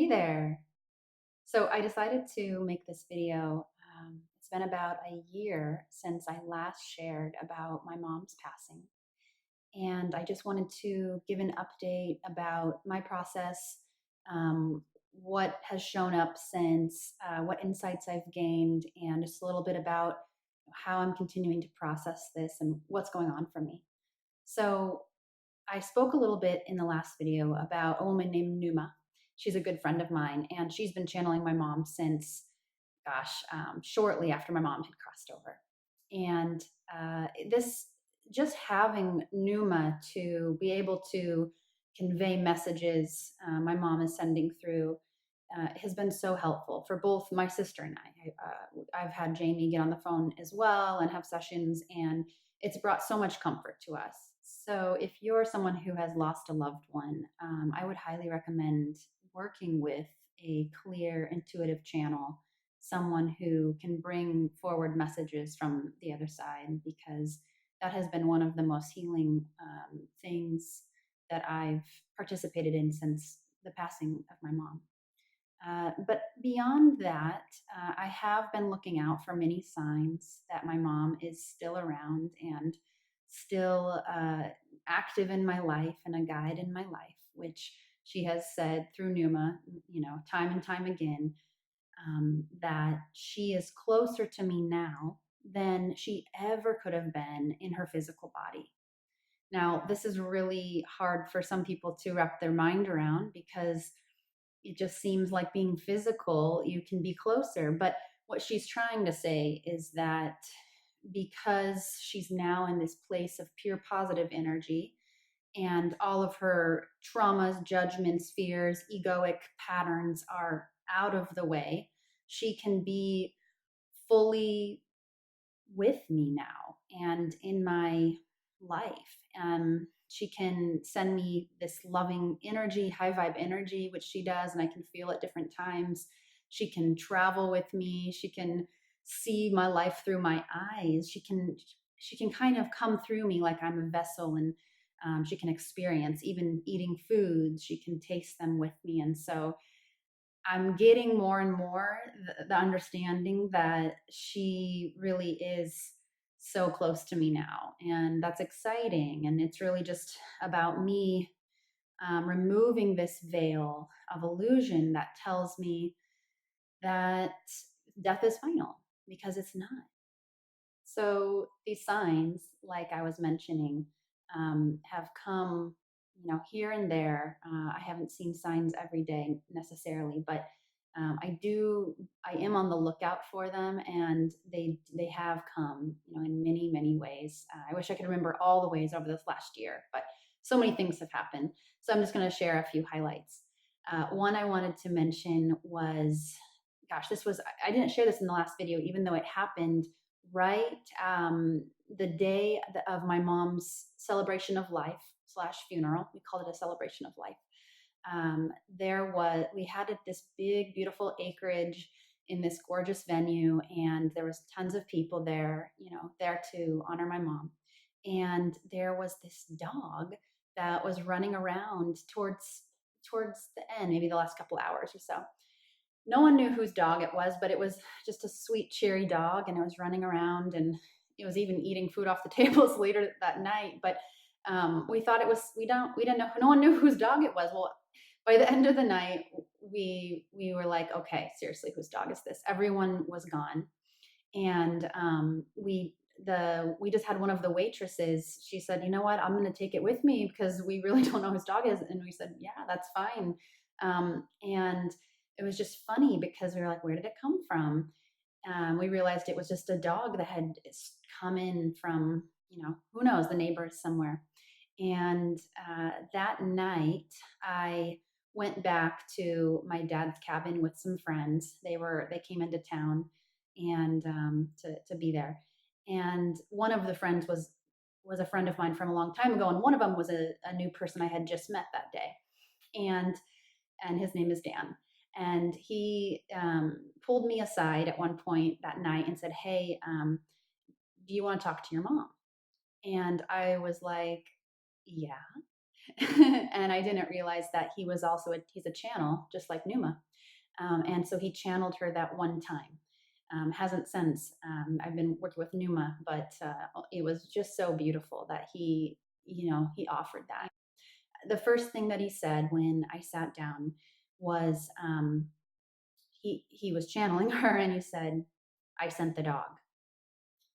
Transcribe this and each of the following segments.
Hey there. So I decided to make this video. It's been about a year since I last shared about my mom's passing. And I just wanted to give an update about my process, what has shown up since, what insights I've gained, and just a little bit about how I'm continuing to process this and what's going on for me. So I spoke a little bit in the last video about a woman named Numa. She's a good friend of mine, and she's been channeling my mom since, shortly after my mom had crossed over. And this, just having Numa to be able to convey messages my mom is sending through has been so helpful for both my sister and I've had Jamie get on the phone as well and have sessions, and it's brought so much comfort to us. So, if you're someone who has lost a loved one, I would highly recommend working with a clear, intuitive channel, someone who can bring forward messages from the other side, because that has been one of the most healing things that I've participated in since the passing of my mom. But beyond that, I have been looking out for many signs that my mom is still around and still active in my life and a guide in my life, which she has said through Numa, time and time again, that she is closer to me now than she ever could have been in her physical body. Now, this is really hard for some people to wrap their mind around because it just seems like being physical, you can be closer. But what she's trying to say is that because she's now in this place of pure positive energy and all of her traumas, judgments, fears, egoic patterns are out of the way, she can be fully with me now and in my life. She can send me this loving energy, high vibe energy, which she does, and I can feel at different times. She can travel with me. She can see my life through my eyes. She can kind of come through me like I'm a vessel, and she can experience even eating foods. She can taste them with me, and so I'm getting more and more the understanding that she really is so close to me now. And that's exciting. And it's really just about me removing this veil of illusion that tells me that death is final, because it's not. So these signs, like I was mentioning, have come, here and there. I haven't seen signs every day necessarily, but I do. I am on the lookout for them, and they have come, in many many ways. I wish I could remember all the ways over this last year, but so many things have happened. So I'm just going to share a few highlights. One I wanted to mention was, gosh, this was I didn't share this in the last video, even though it happened right the day of my mom's celebration of life slash funeral. We called it a celebration of life. We had this big beautiful acreage in this gorgeous venue, and there was tons of people there, there to honor my mom. And there was this dog that was running around towards the end, maybe the last couple hours or so. No one knew whose dog it was, but it was just a sweet, cheery dog, and it was running around, and it was even eating food off the tables later that night. But we thought it was we didn't know, no one knew whose dog it was. Well, by the end of the night, we were like, okay, seriously, whose dog is this? Everyone was gone, and we just had one of the waitresses. She said, you know what, I'm going to take it with me because we really don't know whose dog is. And we said, yeah, that's fine. And it was just funny because we were like, where did it come from? We realized it was just a dog that had come in from, who knows, the neighbors somewhere. And that night, I went back to my dad's cabin with some friends. They came into town and to be there. And one of the friends was a friend of mine from a long time ago, and one of them was a new person I had just met that day. And his name is Dan. And he pulled me aside at one point that night and said, hey, do you want to talk to your mom? And I was like, yeah. And I didn't realize that he was also he's a channel, just like Numa. And so he channeled her that one time. Hasn't since. I've been working with Numa, but it was just so beautiful that he offered that. The first thing that he said when I sat down was he was channeling her, and he said, "I sent the dog,"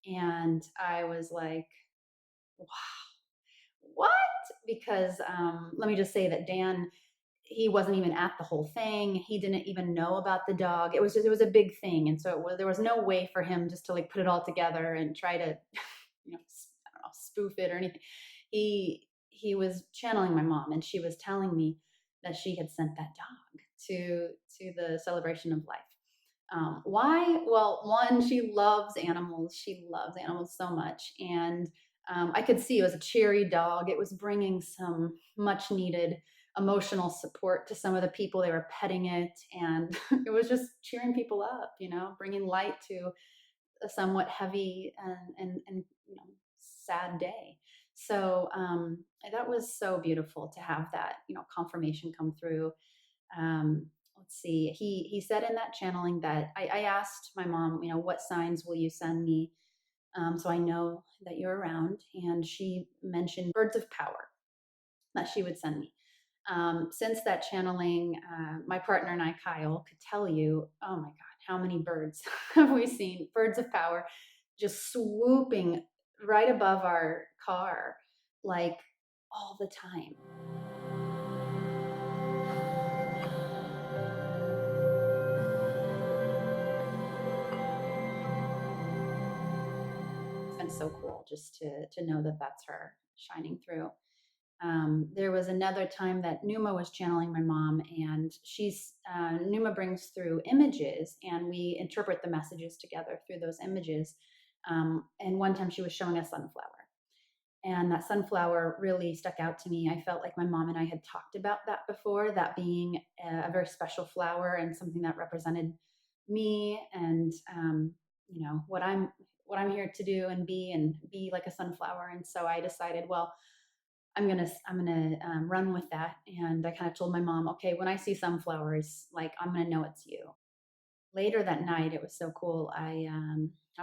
and I was like, "Wow, what?" Because let me just say that Dan, he wasn't even at the whole thing. He didn't even know about the dog. It was a big thing, and so there was no way for him just to like put it all together and try to, I don't know, spoof it or anything. He was channeling my mom, and she was telling me that she had sent that dog to the celebration of life. Why? Well, one, she loves animals. She loves animals so much, and I could see it was a cheery dog. It was bringing some much needed emotional support to some of the people. They were petting it, and it was just cheering people up, bringing light to a somewhat heavy and sad day. So that was so beautiful to have that confirmation come through. Let's see. He said in that channeling that I asked my mom, what signs will you send me, so I know that you're around, and she mentioned birds of power that she would send me. Since that channeling, my partner and I, Kyle, could tell you, oh my God, how many birds have we seen? Birds of power just swooping right above our car, like all the time. It's been so cool just to know that that's her shining through. There was another time that Numa was channeling my mom, and Numa brings through images, and we interpret the messages together through those images. And one time she was showing a sunflower, and that sunflower really stuck out to me. I felt like my mom and I had talked about that before, that being a very special flower and something that represented me, and what I'm here to do and be like a sunflower. And so I decided, well, I'm gonna run with that. And I kind of told my mom, okay, when I see sunflowers, like I'm gonna know it's you. Later that night, it was so cool. I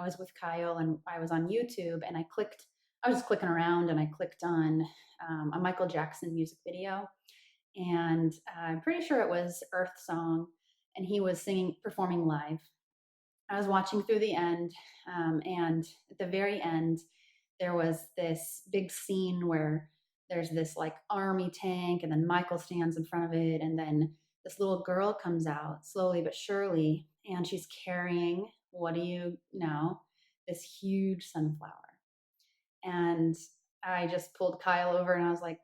was with Kyle, and I was on YouTube, and I was just clicking around, and I clicked on a Michael Jackson music video, and I'm pretty sure it was Earth Song, and he was performing live. I was watching through the end, and at the very end, there was this big scene where there's this like army tank, and then Michael stands in front of it, and then this little girl comes out slowly but surely, and she's carrying, what do you know, this huge sunflower. And I just pulled Kyle over, and I was like,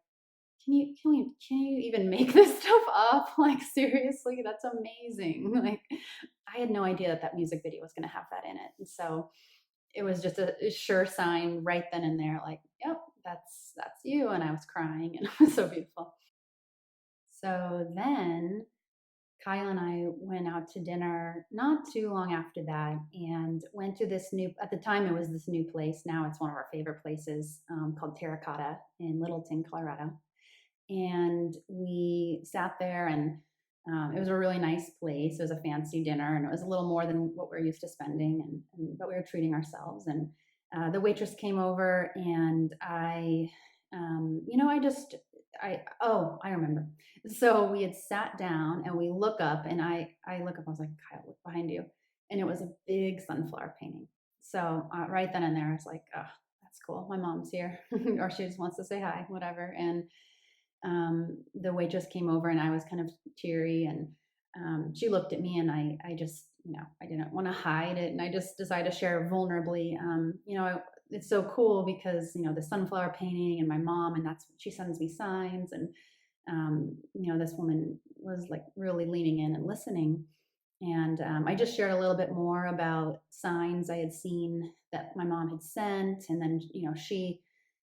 can you even make this stuff up? Like, seriously, that's amazing. Like, I had no idea that music video was going to have that in it. And so it was just a sure sign right then and there, like, yep, that's you. And I was crying, and it was so beautiful. So then Kyle and I went out to dinner not too long after that, and went to this new, at the time it was this new place. Now it's one of our favorite places, called Terra Cotta in Littleton, Colorado. And we sat there, and it was a really nice place. It was a fancy dinner, and it was a little more than what we're used to spending, but we were treating ourselves. And the waitress came over, and I remember. So we had sat down, and we look up, and I look up. I was like, Kyle, look behind you, and it was a big sunflower painting. So right then and there, I was like, oh, that's cool. My mom's here, or she just wants to say hi, whatever. And the waitress came over, and I was kind of teary, and she looked at me, and I just, I didn't want to hide it. And I just decided to share vulnerably. It's so cool because, the sunflower painting and my mom, and that's, she sends me signs. And, this woman was like really leaning in and listening. And I just shared a little bit more about signs I had seen that my mom had sent. And then, she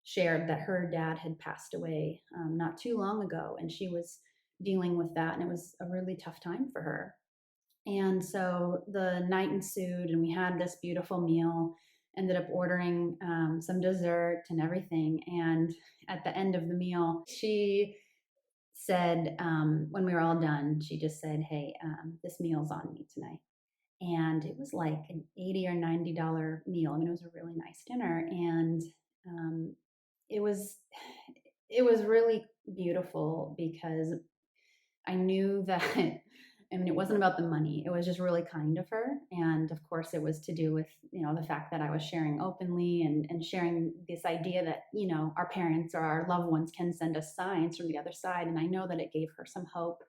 shared that her dad had passed away not too long ago, and she was dealing with that. And it was a really tough time for her. And so the night ensued, and we had this beautiful meal. ended up ordering some dessert and everything. And at the end of the meal, she said, when we were all done, she just said, "Hey, this meal's on me tonight." And it was like an $80 or $90 meal. I mean, it was a really nice dinner, and um, it was it was really beautiful because I knew that. I mean, it wasn't about the money. It was just really kind of her, and of course, it was to do with the fact that I was sharing openly and sharing this idea that our parents or our loved ones can send us signs from the other side, and I know that it gave her some hope,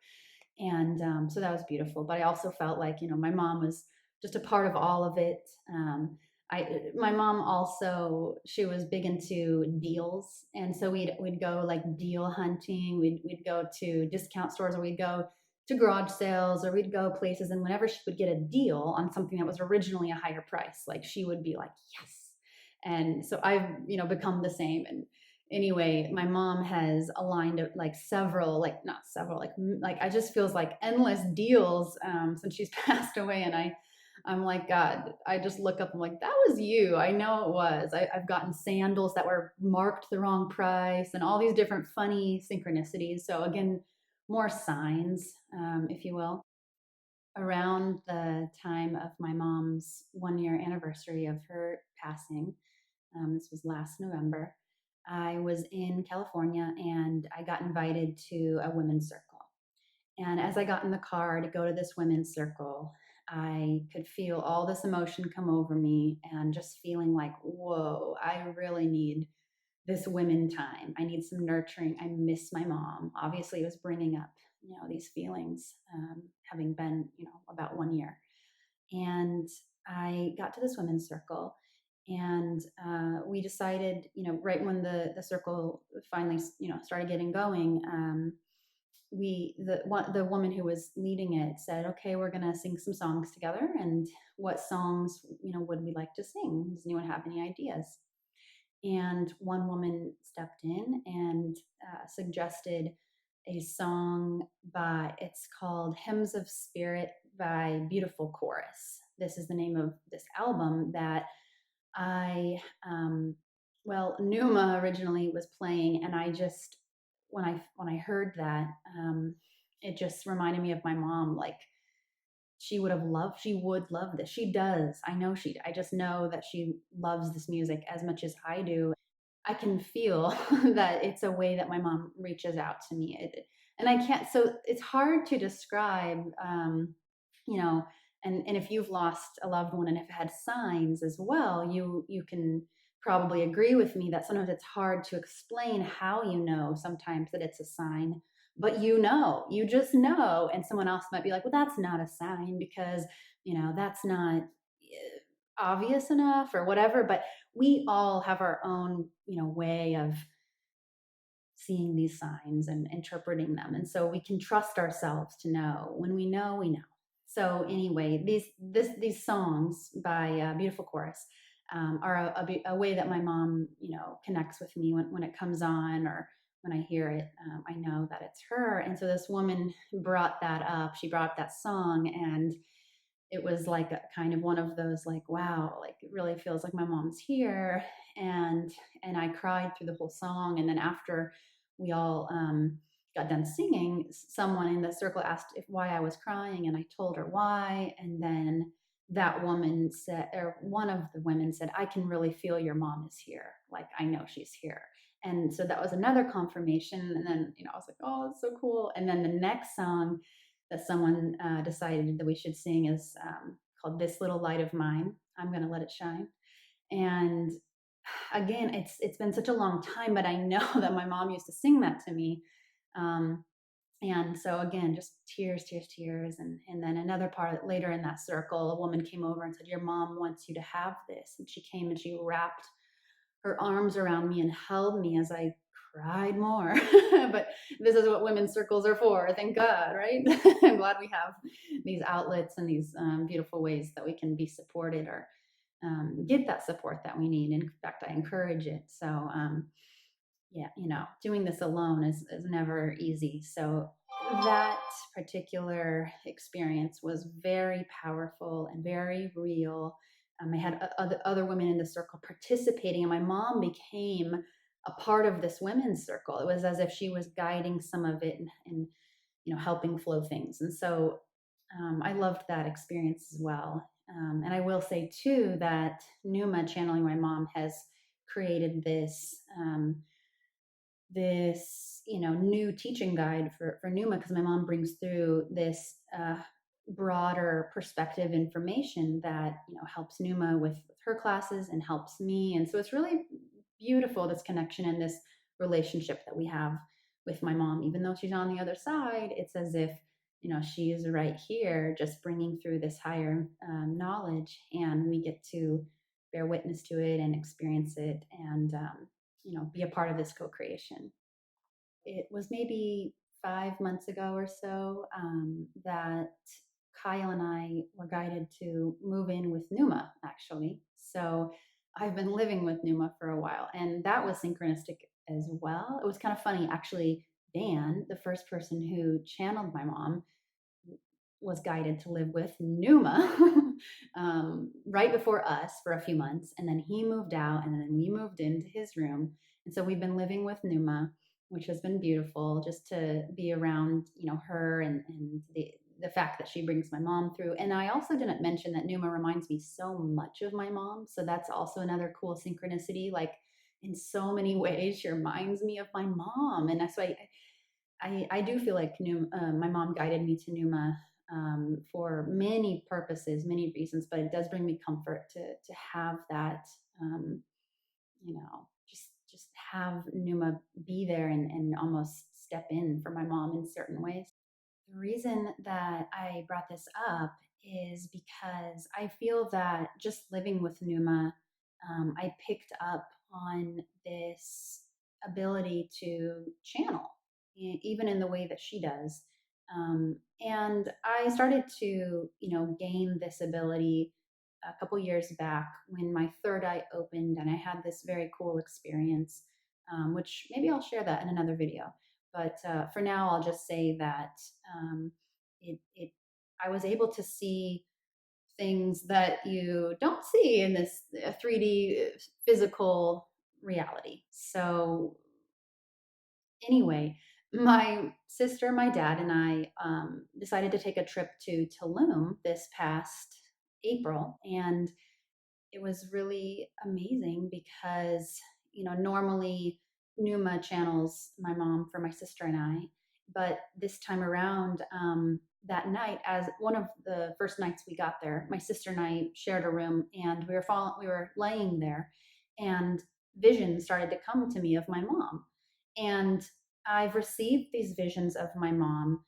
and so that was beautiful. But I also felt like my mom was just a part of all of it. My mom also, she was big into deals, and so we'd go like deal hunting. We'd go to discount stores, or we'd go to garage sales, or we'd go places, and whenever she would get a deal on something that was originally a higher price, like she would be like, yes. And so I've become the same. And anyway, my mom has aligned like several, like not several, like I just feels like endless deals since she's passed away. And I'm like, God, I just look up, I'm like, that was you. I know it was. I've gotten sandals that were marked the wrong price and all these different funny synchronicities. So again, more signs, if you will. Around the time of my mom's 1 year anniversary of her passing, this was last November, I was in California and I got invited to a women's circle. And as I got in the car to go to this women's circle, I could feel all this emotion come over me and just feeling like, whoa, I really need this women time. I need some nurturing. I miss my mom. Obviously, it was bringing up, these feelings, having been, about 1 year. And I got to this women's circle, and we decided, right when the circle finally, started getting going, the woman who was leading it said, "Okay, we're gonna sing some songs together, and what songs, would we like to sing? Does anyone have any ideas?" And one woman stepped in and suggested a song it's called Hymns of Spirit by Beautiful Chorus. This is the name of this album that I, Numa originally was playing, and I just, when I heard that, it just reminded me of my mom. Like, she would love this. She does. I just know that she loves this music as much as I do. I can feel that it's a way that my mom reaches out to me. And I can't, so it's hard to describe, you know, and if you've lost a loved one and have had signs as well, you can probably agree with me that sometimes it's hard to explain how sometimes that it's a sign, but you just know. And someone else might be like, well, that's not a sign because, that's not obvious enough or whatever. But we all have our own, way of seeing these signs and interpreting them. And so we can trust ourselves to know. When we know, we know. So anyway, these songs by Beautiful Chorus are a way that my mom, connects with me when it comes on, or when I hear it. I know that it's her. And so this woman brought that up. She brought up that song, and it was like a kind of one of those, like, wow, like it really feels like my mom's here. And I cried through the whole song. And then after we all got done singing, someone in the circle asked why I was crying, and I told her why. And then that woman said, or one of the women said, I can really feel your mom is here. Like, I know she's here. And so that was another confirmation. And then, I was like, oh, it's so cool. And then the next song that someone decided that we should sing is called This Little Light of Mine. I'm going to let it shine. And again, it's been such a long time, but I know that my mom used to sing that to me. And so again, just tears, tears, tears. And then another part later in that circle, a woman came over and said, your mom wants you to have this. And she came and she wrapped her arms around me and held me as I cried more. But this is what women's circles are for. Thank God, right? I'm glad we have these outlets and these beautiful ways that we can be supported, or get that support that we need. In fact, I encourage it. So yeah, doing this alone is never easy. So that particular experience was very powerful and very real. I had other women in the circle participating, and my mom became a part of this women's circle. It was as if she was guiding some of it and helping flow things. And so I loved that experience as well. And I will say too that Numa, channeling my mom, has created this new teaching guide for Numa, because my mom brings through this broader perspective information that helps Numa with her classes and helps me. And so it's really beautiful, this connection and this relationship that we have with my mom. Even though she's on the other side, it's as if she is right here, just bringing through this higher knowledge, and we get to bear witness to it and experience it, and be a part of this co-creation. It was maybe 5 months ago or so that Kyle and I were guided to move in with Numa, actually. So I've been living with Numa for a while, and that was synchronistic as well. It was kind of funny, actually. Dan, the first person who channeled my mom, was guided to live with Numa right before us for a few months. And then he moved out, and then we moved into his room. And so we've been living with Numa, which has been beautiful, just to be around, her, and the fact that she brings my mom through. And I also didn't mention that Numa reminds me so much of my mom. So that's also another cool synchronicity. Like, in so many ways, she reminds me of my mom. And that's why I do feel like my mom guided me to Numa for many purposes, many reasons, but it does bring me comfort to have that, just have Numa be there and almost step in for my mom in certain ways. The reason that I brought this up is because I feel that just living with Numa, I picked up on this ability to channel, even in the way that she does. And I started to, gain this ability a couple years back when my third eye opened, and I had this very cool experience, which maybe I'll share that in another video. But for now, I'll just say that um, it I was able to see things that you don't see in this 3D physical reality. So anyway, my sister, my dad, and I decided to take a trip to Tulum this past April, and it was really amazing because normally Numa channels my mom for my sister and I, but this time around, that night, as one of the first nights we got there, my sister and I shared a room, and we were laying there, and visions started to come to me of my mom, and I've received these visions of my mom,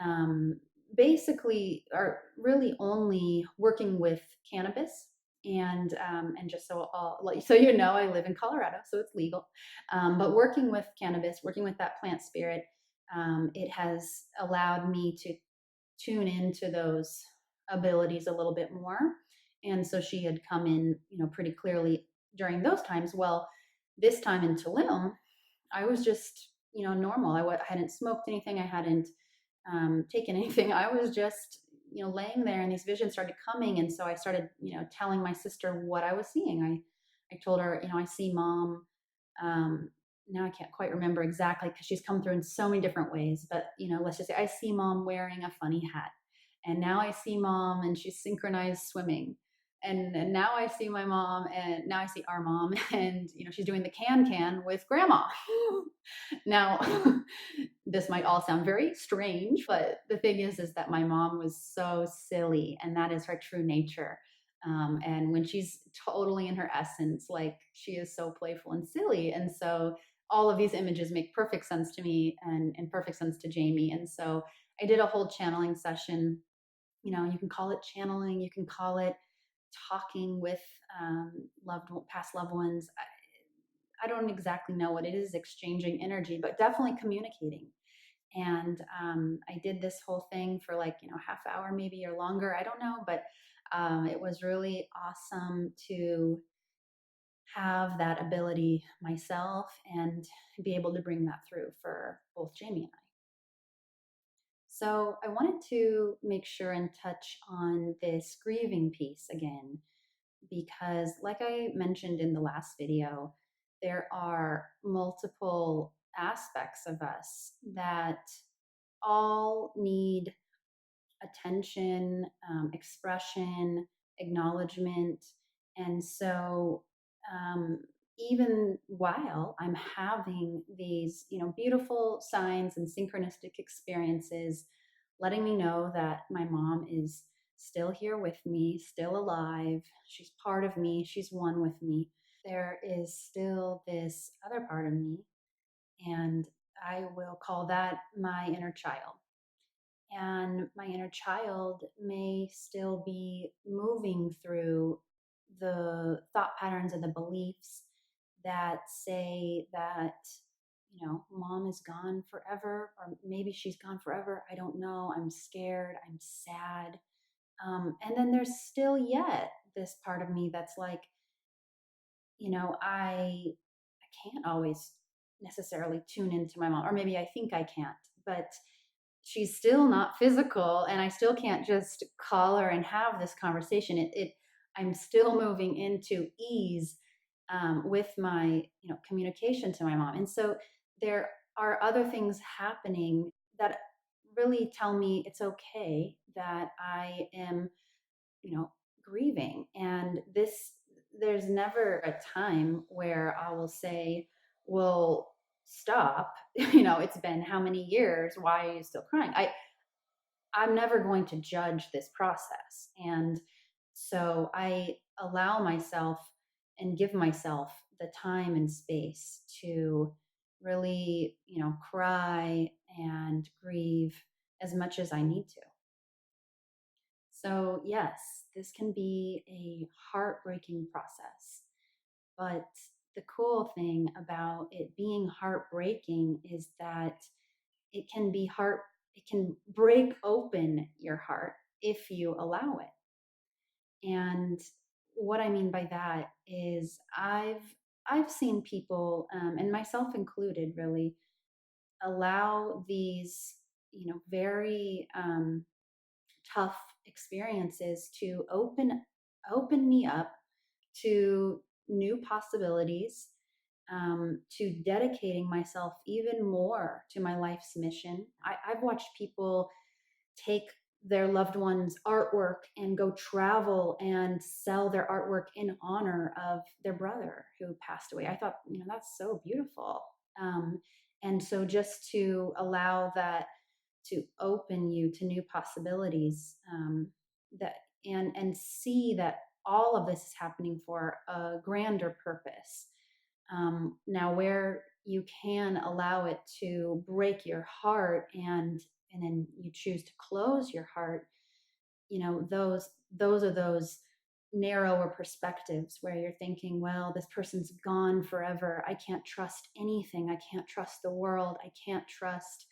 um, basically are really only working with cannabis. And just so I live in Colorado, so it's legal. But working with cannabis, working with that plant spirit, it has allowed me to tune into those abilities a little bit more. And so she had come in, pretty clearly during those times. Well, this time in Tulum, I was just, normal. I hadn't smoked anything. I hadn't taken anything. I was just, laying there, and these visions started coming. And so I started, telling my sister what I was seeing. I told her, I see mom. Um, Now I can't quite remember exactly because she's come through in so many different ways. But, let's just say I see mom wearing a funny hat. And now I see mom and she's synchronized swimming. And now I see my mom, and now I see our mom, and she's doing the can with grandma. Now, this might all sound very strange, but the thing is that my mom was so silly, and that is her true nature. And when she's totally in her essence, like, she is so playful and silly. And so all of these images make perfect sense to me, and perfect sense to Jamie. And so I did a whole channeling session. You can call it channeling, you can call it talking with past loved ones. I don't exactly know what it is, exchanging energy, but definitely communicating. And I did this whole thing for, like, half hour maybe, or longer. I don't know, but it was really awesome to have that ability myself and be able to bring that through for both Jamie and I. So I wanted to make sure and touch on this grieving piece again, because, like I mentioned in the last video, there are multiple aspects of us that all need attention, expression, acknowledgement. And so, um, even while I'm having these, beautiful signs and synchronistic experiences, letting me know that my mom is still here with me, still alive, she's part of me, she's one with me. There is still this other part of me, and I will call that my inner child. And my inner child may still be moving through the thought patterns and the beliefs that say that, mom is gone forever, or maybe she's gone forever. I don't know. I'm scared. I'm sad. And then there's still yet this part of me that's like, I can't always necessarily tune into my mom, or maybe I think I can't, but she's still not physical, and I still can't just call her and have this conversation. I'm still moving into ease with my communication to my mom, and so there are other things happening that really tell me it's okay that I am grieving. And there's never a time where I will say, well, stop. It's been how many years? Why are you still crying? I'm never going to judge this process. And so I allow myself and give myself the time and space to really, cry and grieve as much as I need to. So, yes, this can be a heartbreaking process. But the cool thing about it being heartbreaking is that it can break open your heart if you allow it. And what I mean by that is I've seen people, and myself included, really allow these, very tough experiences to open me up to new possibilities, to dedicating myself even more to my life's mission. I've watched people take their loved ones' artwork and go travel and sell their artwork in honor of their brother who passed away. I thought, that's so beautiful. And so just to allow that to open you to new possibilities, that and see that all of this is happening for a grander purpose. Now, where you can allow it to break your heart, and then you choose to close your heart, those are those narrower perspectives where you're thinking, well, this person's gone forever. I can't trust anything. I can't trust the world. I can't trust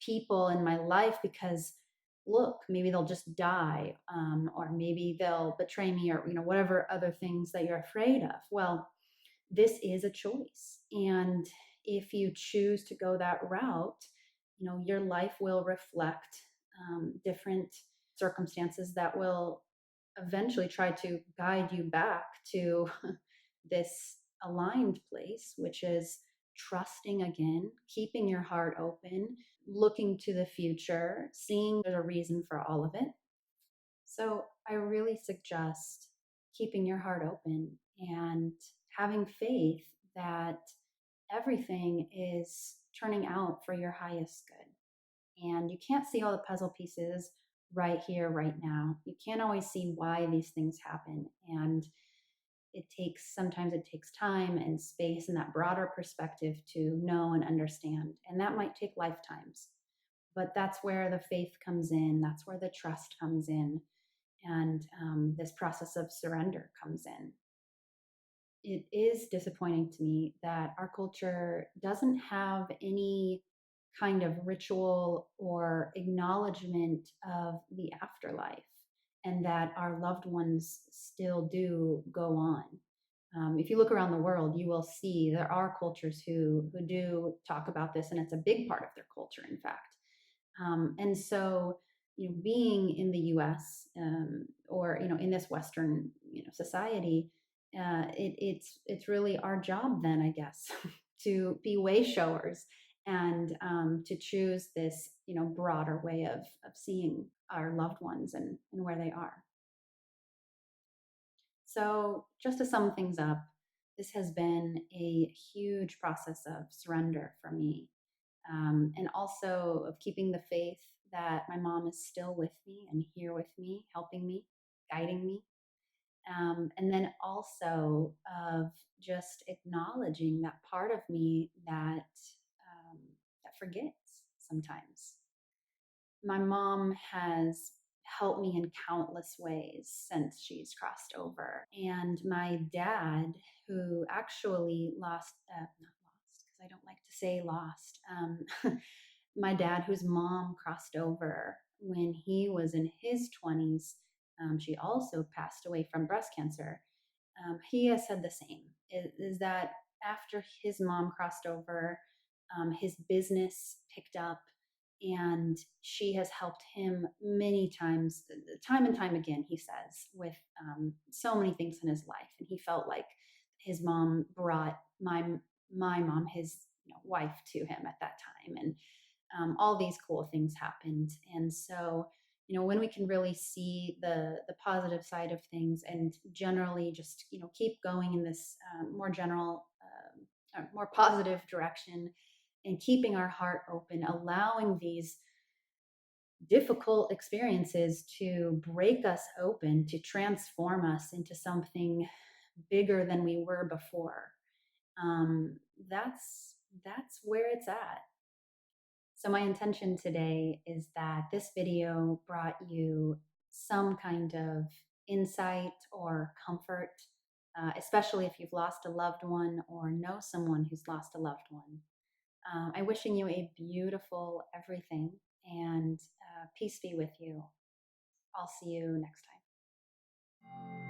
people in my life because look, maybe they'll just die, or maybe they'll betray me, or whatever other things that you're afraid of. Well, this is a choice, and if you choose to go that route, your life will reflect different circumstances that will eventually try to guide you back to this aligned place, which is trusting again, keeping your heart open, looking to the future, seeing there's a reason for all of it. So I really suggest keeping your heart open and having faith that everything is turning out for your highest good. And you can't see all the puzzle pieces right here, right now. You can't always see why these things happen. And sometimes it takes time and space and that broader perspective to know and understand. And that might take lifetimes. But that's where the faith comes in, that's where the trust comes in, and this process of surrender comes in. It is disappointing to me that our culture doesn't have any kind of ritual or acknowledgement of the afterlife, and that our loved ones still do go on. If you look around the world, you will see there are cultures who do talk about this, and it's a big part of their culture, in fact. And so, being in the U.S. Or in this Western society, it's really our job then, I guess, to be way showers and to choose this broader way of seeing our loved ones and where they are. So, just to sum things up, this has been a huge process of surrender for me, and also of keeping the faith that my mom is still with me and here with me, helping me, guiding me. And then also of just acknowledging that part of me that forgets sometimes. My mom has helped me in countless ways since she's crossed over. And my dad, who actually lost, not lost, because I don't like to say lost, my dad, whose mom crossed over when he was in his 20s, she also passed away from breast cancer. He has said the same is that after his mom crossed over, his business picked up and she has helped him many times, time and time again, he says, with so many things in his life. And he felt like his mom brought my mom, his wife, to him at that time. And all these cool things happened. And so, when we can really see the positive side of things and generally just keep going in this more general, more positive direction, and keeping our heart open, allowing these difficult experiences to break us open, to transform us into something bigger than we were before. Um, that's where it's at. So, my intention today is that this video brought you some kind of insight or comfort, especially if you've lost a loved one or know someone who's lost a loved one. I'm wishing you a beautiful everything and peace be with you. I'll see you next time.